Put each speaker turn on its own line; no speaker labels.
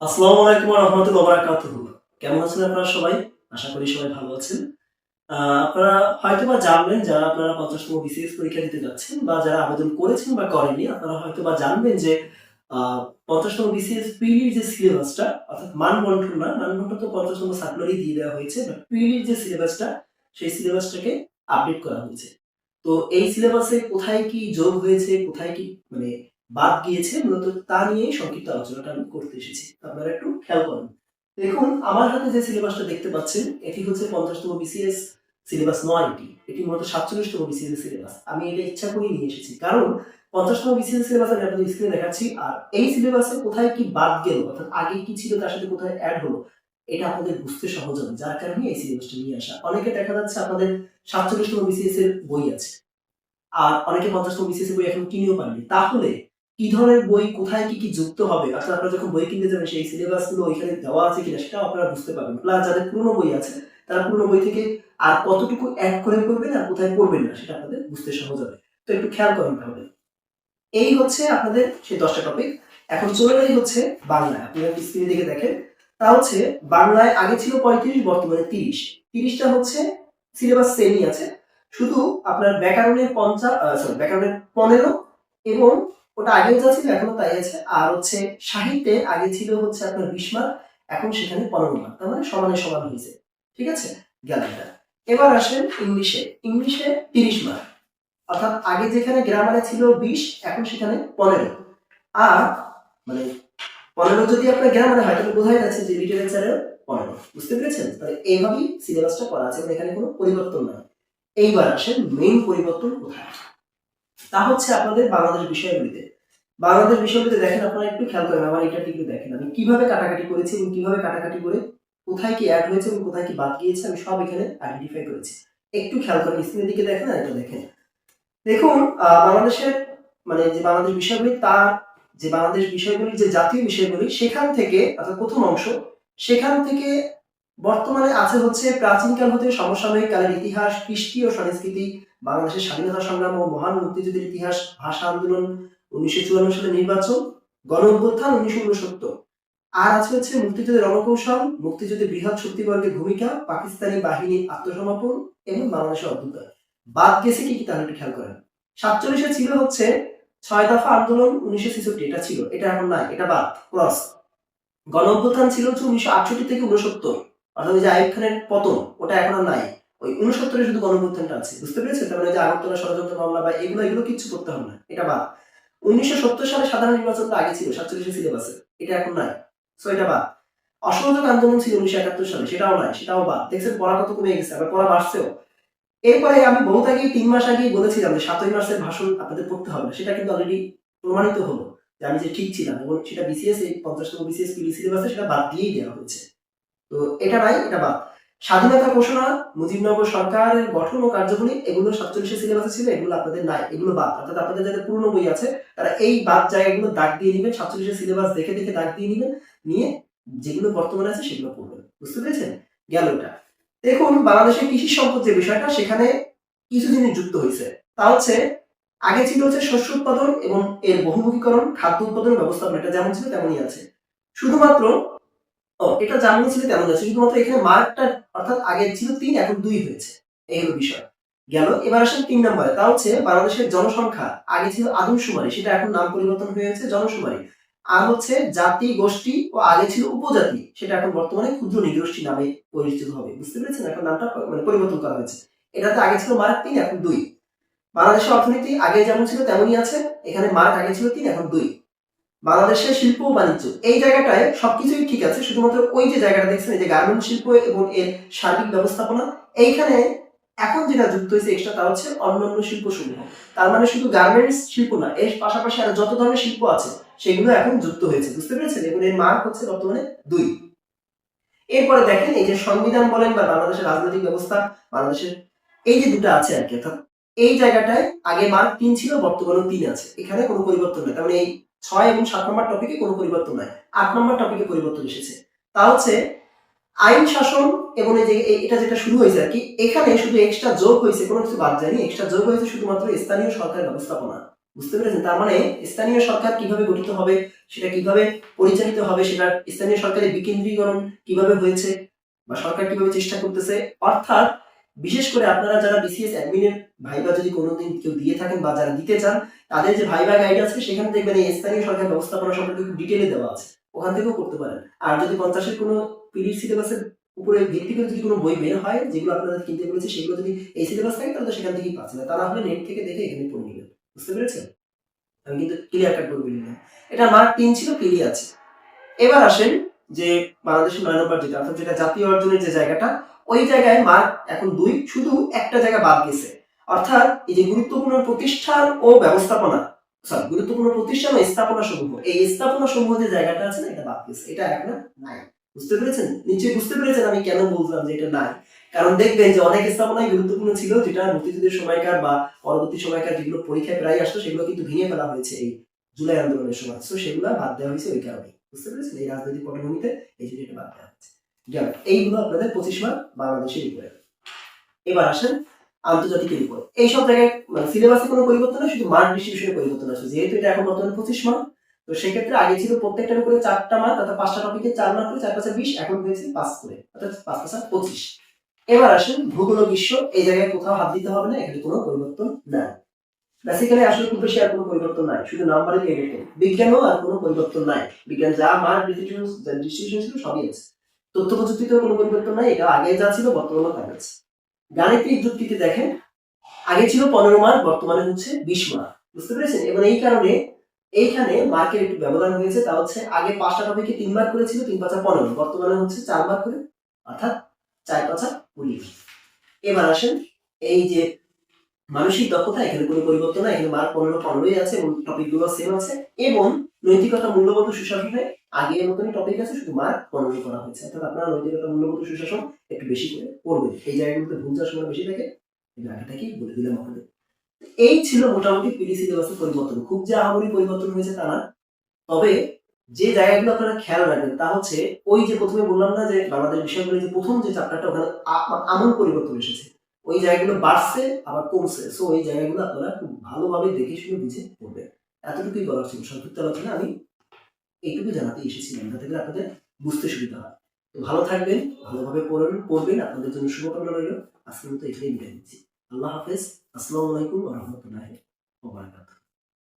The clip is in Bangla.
আসসালামু আলাইকুম ওয়া রাহমাতুল্লাহি ওয়া বারাকাতুহু। কেমন আছেন আপনারা সবাই? আশা করি সবাই ভালো আছেন। আপনারা হয়তোবা জানবেন যারা আপনারা ৫০তম বিসিএস পরীক্ষা দিতে যাচ্ছেন বা যারা আবেদন করেছেন বা করেননি, আপনারা হয়তোবা জানবেন যে আ ৫০তম বিসিএস প্রিলির যে সিলেবাসটা অর্থাৎ মানবন্টন না, মানবন্টন তো ৫০তম সার্কুলারেই দিয়ে দেওয়া হয়েছে। বাট প্রিলির যে সিলেবাসটা, সেই সিলেবাসটাকে আপডেট করা হয়েছে। তো এই সিলেবাসে কোথায় কি যোগ হয়েছে, কোথায় কি মানে বাদ গিয়েছে মূলত তা নিয়েই সংক্ষিপ্ত আলোচনাটা আমি করতে এসেছি। আপনারা একটু খেয়াল করেন। দেখুন আমার হাতে যে সিলেবাসটা দেখতে পাচ্ছেন এটি হচ্ছে ৫০তম বিসিএস সিলেবাস নয় এটি। এটি মূলত ৪৭তম বিসিএস এর সিলেবাস। আমি এটা ইচ্ছা করেই নিয়ে এসেছি। কারণ ৫০তম বিসিএস সিলেবাস আমি আপনাদের স্ক্রিনে দেখাচ্ছি। আর এই সিলেবাসে কোথায় কি বাদ গেল অর্থাৎ আগে কি ছিল তার সাথে কোথায় এড হলো এটা আপনাদের বুঝতে সহজ হবে। যার কারণে এই সিলেবাসটা নিয়ে আসা। অনেকে দেখা যাচ্ছে আপনাদের ৪৭তম বিসিএস এর বই আছে। আর অনেকে ৫০তম বিসিএস এর বই এখনো কিনেও পাননি। তাহলে কি ধরনের বই কোথায় কি যুক্ত হবে? অর্থাৎ আপনারা যখন বই কিনতে যাবেন সেই সিলেবাস গুলো ওইখানে দেওয়া আছে কিনা সেটাও আপনারা বুঝতে পারবেন। প্লাস যাদের পুরনো বই আছে তারা পুরনো বই থেকে আর কতটুকু এড করে করবেন আর কোথায় করবেন না সেটা আপনাদের বুঝতে সহজ হবে। তো একটু খেয়াল করেন তাহলে। এই হচ্ছে আপনাদের সেই ১০ টা টপিক। এখন চলে যাই হচ্ছে বাংলায়। আপনারা স্ক্রিনে দিকে দেখেন। তা হচ্ছে বাংলায় আগে ছিল ৩৫ বর্তমানে ৩০। ৩০ টা হচ্ছে সিলেবাস সেমই আছে। শুধু আপনার ব্যাকরণের ব্যাকরণের ১৫ এবং ওটা আগেও যা ছিল এখনো তাই আছে। আর হচ্ছে সাহিত্যে আগে ছিল হচ্ছে আপনার ২০ মার্ক, এখন সেখানে ১৫ মার্ক। তার মানে সমানে সমান হইছে। ঠিক আছে? গেল এটা। এবার আসেন ইংলিশে। ইংলিশে ৩০ মার্ক। অর্থাৎ আগে যেখানে গ্রামারে ছিল ২০ এখন সেখানে ১৫। আর মানে ১৫ যদি আপনার গ্রামারে হয় তাহলে বোঝাই যাচ্ছে যে লিটারেচারেও ১৫। বুঝতে পেরেছেন? তাহলে এইভাবেই সিলেবাসটা করা আছে। এখানে কোনো পরিবর্তন নাই। এইবার আসেন মেইন পরিবর্তন কোথায়? তা হচ্ছে আপনাদের বাংলাদেশ বিষয়গুলিতে। বাংলাদেশ বিষয়গুলিতে দেখেন আপনারা একটু খেয়াল করেন আমার এটা একটু দেখেন। আমি কিভাবে কাটাকাটি করেছি এবং কিভাবে কাটাকাটি করে কোথায় কি এড হয়েছে এবং কোথায় কি বাদ গিয়েছে আমি সব এখানে আইডেন্টিফাই করেছি। একটু খেয়াল করেন স্ক্রিনের দিকে দেখেন আর এটা দেখেন। দেখুন বাংলাদেশের যে বাংলাদেশ বিষয়গুলি তার যে বাংলাদেশ বিষয়গুলির যে জাতীয় বিষয়গুলি সেখান থেকে অর্থাৎ প্রথম অংশ সেখান থেকে বর্তমানে আছে হচ্ছে প্রাচীনকাল হতে সমসাময়িক কালের ইতিহাস, কৃষ্টি ও সংস্কৃতি, বাংলাদেশের স্বাধীনতা সংগ্রাম ও মহান মুক্তিযুদ্ধের ইতিহাস, ভাষা আন্দোলন, ১৯৫৪ সালে নির্বাচন, গণ অভ্যুত্থান ১৯৬৯। আর আছে হচ্ছে মুক্তিযুদ্ধের রণকৌশল, মুক্তিযুদ্ধে বৃহৎ শক্তিবর্গের ভূমিকা, পাকিস্তানি বাহিনীর আত্মসমর্পণ এবং বাংলাদেশের অভ্যুদয়। বাদ গেছে কি কি তাহলে একটু খেয়াল করেন। ৪৭ ছিল হচ্ছে ৬ দফা আন্দোলন ১৯৬৬ এটা ছিল। এটা এখন নাই। এটা বাদ। ক্রস। গণ অভ্যুত্থান ছিল হচ্ছে ১৯৬৮ থেকে ৬৯। অর্থাৎ ওই যে আইয়ুব খানের পতন ওটা এখন আর নাই। ওই ৬৯ এ শুধু গণ অভ্যুত্থানটা আছে। বুঝতে পেরেছেন? তার মানে যে আগরতলা ষড়যন্ত্র মামলা বা এগুলো কিচ্ছু করতে হবে না। এটা বাদ। ১৯৭০ সালে সাধারণ নির্বাচনটা আগে ছিল ৪৭ এর সিলেবাসে। এটা এখন নাই। সো এটা বাদ। অসহযোগ আন্দোলন ছিল ১৯৭১ সালে সেটাও নাই। সেটাও বাদ। দেখছেন পড়া কত কমে গেছে। আবার পড়া বাড়ছেও। এরপরে আমি বহুত আগেই ৩ মাস আগেই বলেছিলাম যে ৭ই মার্চের ভাষণ আপনাদের পড়তে হবে না। সেটা কিন্তু অলরেডি প্রমাণিত হলো। যে আমি যে ঠিক ছিলাম এবং সেটা বিসিএস এই ৫০তম বিসিএস পিডি সিলেবাসে সেটা বাদ দিয়েই দেওয়া হয়েছে। তো এটা নাই, এটা বাদ। স্বাধীনতা ঘোষণা, মুজিবনগর সরকারের গঠন ও কার্যাবলী এগুলো ৪৭ এর সিলেবাসে ছিল, এগুলো আপনাদের নাই। এগুলো বাদ। অর্থাৎ আপনাদের যাদের পুরনো বই আছে তারা এই বাদ জায়গাগুলো দাগ দিয়ে নিবেন। ৪৭ এর সিলেবাস দেখে দেখে দাগ দিয়ে নিবেন। নিয়ে যেগুলো বর্তমানে আছে সেগুলো পড়বেন। বুঝতে পেরেছেন? গেল এটা। দেখুন বাংলাদেশের কৃষি সম্পদ যে বিষয়টা সেখানে কিছু জিনিস যুক্ত হয়েছে। তা হচ্ছে আগে ছিল হচ্ছে শস্য উৎপাদন এবং এর বহুমুখীকরণ, খাদ্য উৎপাদনের ব্যবস্থাপনা এটা যেমন ছিল তেমনই আছে। শুধুমাত্র এটা যেমন ছিল তেমন আছে। শুধুমাত্র এখানে মার্কটা অর্থাৎ আগে ছিল ৩ এখন ২ হয়েছে। এই হলো বিষয়। গেল। এবার আসেন ৩ নম্বরে। তা হচ্ছে বাংলাদেশের জনসংখ্যা আগে ছিল আদমশুমারি সেটা এখন নাম পরিবর্তন হয়ে হয়েছে জনশুমারি। আর হচ্ছে জাতি, গোষ্ঠী ও আগে ছিল উপজাতি সেটা এখন বর্তমানে ক্ষুদ্র নৃগোষ্ঠী নামে পরিচিত হবে। বুঝতে পেরেছেন? এখন নামটা পরিবর্তন করা হয়েছে। এটাতে আগে ছিল মার্ক ৩ এখন ২। বাংলাদেশের অর্থনীতি আগে যেমন ছিল তেমনই আছে। এখানে মার্ক আগে ছিল ৩ এখন ২। বাংলাদেশের শিল্প ও বাণিজ্য এই জায়গাটায় সবকিছুই ঠিক আছে, শুধুমাত্র ওই যে জায়গাটা দেখছেন এই যে গার্মেন্ট শিল্প এবং এর সার্বিক ব্যবস্থাপনা এইখানে এখন যেটা যুক্ত হয়েছে এক্সট্রা তা হচ্ছে অন্যান্য শিল্প সমূহ। তার মানে শুধু গার্মেন্টস শিল্প না, এর পাশাপাশি আরো যত ধরনের শিল্প আছে সেগুলো এখন যুক্ত হয়েছে। বুঝতে পেরেছেন? এবং এর মার্ক হচ্ছে বর্তমানে ২। এরপরে দেখেন এই যে সংবিধান বলেন বা বাংলাদেশের রাজনৈতিক ব্যবস্থা, বাংলাদেশের এই যে দুটো আছে আর কি, অর্থাৎ এই জায়গাটায় আগে মার্ক ৩ ছিল বর্তমানেও ৩ আছে। এখানে কোনো পরিবর্তন নেই। তার মানে এই ৬ এবং ৭ নম্বর টপিকে কোনো পরিবর্তন নাই। ৮ নম্বর টপিকে পরিবর্তন এসেছে। তা হচ্ছে আইন শাসন এবং এই যে এটা যেটা শুরু হয়েছে আর কি, এখানে শুধু এক্সট্রা যোগ হয়েছে, কোনো কিছু বাদ যায়নি। এক্সট্রা যোগ হয়েছে শুধুমাত্র স্থানীয় সরকার ব্যবস্থাপনা। বুঝতে পেরেছেন? তার মানে স্থানীয় সরকার কিভাবে গঠিত হবে, সেটা কিভাবে পরিচালিত হবে, সেটা স্থানীয় সরকারের বিকেন্দ্রীকরণ কিভাবে হয়েছে বা সরকার কিভাবে চেষ্টা করতেছে। অর্থাৎ বিশেষ করে আপনারা যারা বিসিএস অ্যাডমিনের ভাইবা যদি কোনোদিন কেউ দিয়ে থাকেন বা যারা দিতে চান, তাদের যে ভাইবা গাইড আছে সেখানে দেখবেন এই স্থানীয় সরকার ব্যবস্থাপনা সম্পর্কে খুব ডিটেইলে দেওয়া আছে। ওখান থেকেও করতে পারেন। আর যদি 50 এর কোনো পিরিয়ড সিলেবাসের উপরে ভিত্তি করে যদি কোনো বই বের হয়, যেগুলো আপনাদের কিনতে বলেছি, সেগুলো যদি এই সিলেবাস থাকে তাহলে তো সেখান থেকেই পাচ্ছেন। তা না হলে নেট থেকে দেখে এখানে পড়ে নিবেন। বুঝতে পেরেছেন? আমি কিন্তু ক্লিয়ার কাট করে বললাম। এটা মার্ক 3 ছিল, ক্লিয়ার আছে। এবার আসেন যে বাংলাদেশের 9 নম্বর যেটা, অর্থাৎ যেটা জাতীয় অর্জনের যে জায়গাটা, ওই জায়গায় মার্ক এখন 2, শুধু একটা জায়গা বাদ গেছে। অর্থাৎ এই যে গুরুত্বপূর্ণ প্রতিষ্ঠান ও ব্যবস্থাপনা, সরি, গুরুত্বপূর্ণ প্রতিষ্ঠান ও স্থাপনা সমূহ, এই স্থাপনা সমূহ যে জায়গাটা আছে না, এটা বাদ গেছে, এটা এখন নাই। বুঝতে পেরেছেন? নিশ্চয়ই বুঝতে পেরেছেন আমি কেন বললাম যে এটা নাই। কারণ দেখবেন যে অনেক স্থাপনাই গুরুত্বপূর্ণ ছিল, যেটা মুক্তিযুদ্ধের সময়কার বা পরবর্তী সময়কার যেগুলো পরীক্ষায় প্রায় আসতো, সেগুলো কিন্তু ভেঙে ফেলা হয়েছে এই জুলাই আন্দোলনের সময়। সো সেগুলো বাদ দেওয়া হয়েছে ওই কারণে। বুঝতে পেরেছেন? এই রাজনৈতিক পটভূমিতে এই যে এটা বাদ দেওয়া হচ্ছে। এইগুলো আপনাদের 25 মার্ক বাংলাদেশের উপরে। এবার আসেন আন্তর্জাতিকের উপর। এইসব জায়গায় মানে সিলেবাসে কোনো পরিবর্তন নেই, শুধু মার্ক ডিস্ট্রিবিউশনে পরিবর্তন আছে। যেহেতু এটা এখন বর্তমানে 25 মার্ক, তো সেক্ষেত্রে আগে ছিল প্রত্যেকটার উপরে 4টা মার্ক, অর্থাৎ 5টা টপিকে 4 মার্ক করে, 4 5 20, এখন হয়েছে 5 করে, অর্থাৎ 5 5 25। এবার আসেন ভূগোল ও বিশ্ব। এই জায়গায় কোথাও হাত দিতে হবে না, এখানে কোনো পরিবর্তন নাই। বেসিক্যালি আসলে খুব বেশি আর কোনো পরিবর্তন নাই, শুধু নাম্বারে এরকম। বিজ্ঞানও আর কোনো পরিবর্তন নাই, বিজ্ঞান যা মার্ক ডিস্ট্রিবিউশন ছিল সবই আছে। তথ্য প্রযুক্তিতেও কোনো পরিবর্তন নাই, এটা আগে যা ছিল বর্তমানে তাই আছে। গাণিতিক যুক্তিতে দেখেন, আগে ছিল 15 মার্ক, বর্তমানে হচ্ছে 20 মার্ক। বুঝতে পেরেছেন? এবং এই কারণে এইখানে মার্কের একটু ব্যবধান হয়েছে, তা হচ্ছে আগে 5টা টপিকে 3 মার্ক করেছিল, 3 5 15, বর্তমানে হচ্ছে 4 মার্ক করে, অর্থাৎ 4 5 20। এবার আসেন এই যে মানসিক দক্ষতা, এখানে কোনো পরিবর্তন নাই, এখানে মার্ক 15 15ই আছে এবং টপিকগুলো সেম আছে। এবং নৈতিকতা, মূল্যবোধ ও সুশাসনে আগের মতনই টপিক আছে, শুধু মার্ক 15 করা হয়েছে। অর্থাৎ আপনারা নৈতিকতা, মূল্যবোধ ও সুশাসন একটু বেশি করে পড়বেন। এই জায়গাগুলোতে ভুল যাওয়ার সময় বেশি থাকে, এটা আগে থেকেই বলে দিলাম আপনাদের। এই ছিল মোটামুটি পিডি সিলেবাসের পরিবর্তন। খুব যে আহামরি পরিবর্তন হয়েছে তা না। তবে যে জায়গাগুলো আপনারা খেয়াল রাখবেন তা হচ্ছে, ওই যে প্রথমে বললাম না যে বাংলাদেশ বিষয়গুলো যে প্রথম যে চ্যাপ্টারটা, ওখানে আমূল পরিবর্তন এসেছে। ওই জায়গাগুলো বাড়ছে আবার কমছে। সো এই জায়গাগুলো আপনারা খুব ভালোভাবে দেখে শুনে বুঝে পড়বেন। এতটুকুই বলার ছিল। সংক্ষিপ্ত আলোচনা আমি এইটুকু জানাতে এসেছিলাম, যাতে করে আপনাদের বুঝতে সুবিধা হয়। তো ভালো থাকবেন, ভালোভাবে পড়বেন। আপনাদের জন্য শুভকামনা রইল। আজকের মতো এখানেই বিদায় নিচ্ছি। আল্লাহ হাফেজ। আসসালামু আলাইকুম ওয়া রাহমাতুল্লাহি ওয়া বারাকাতুহু।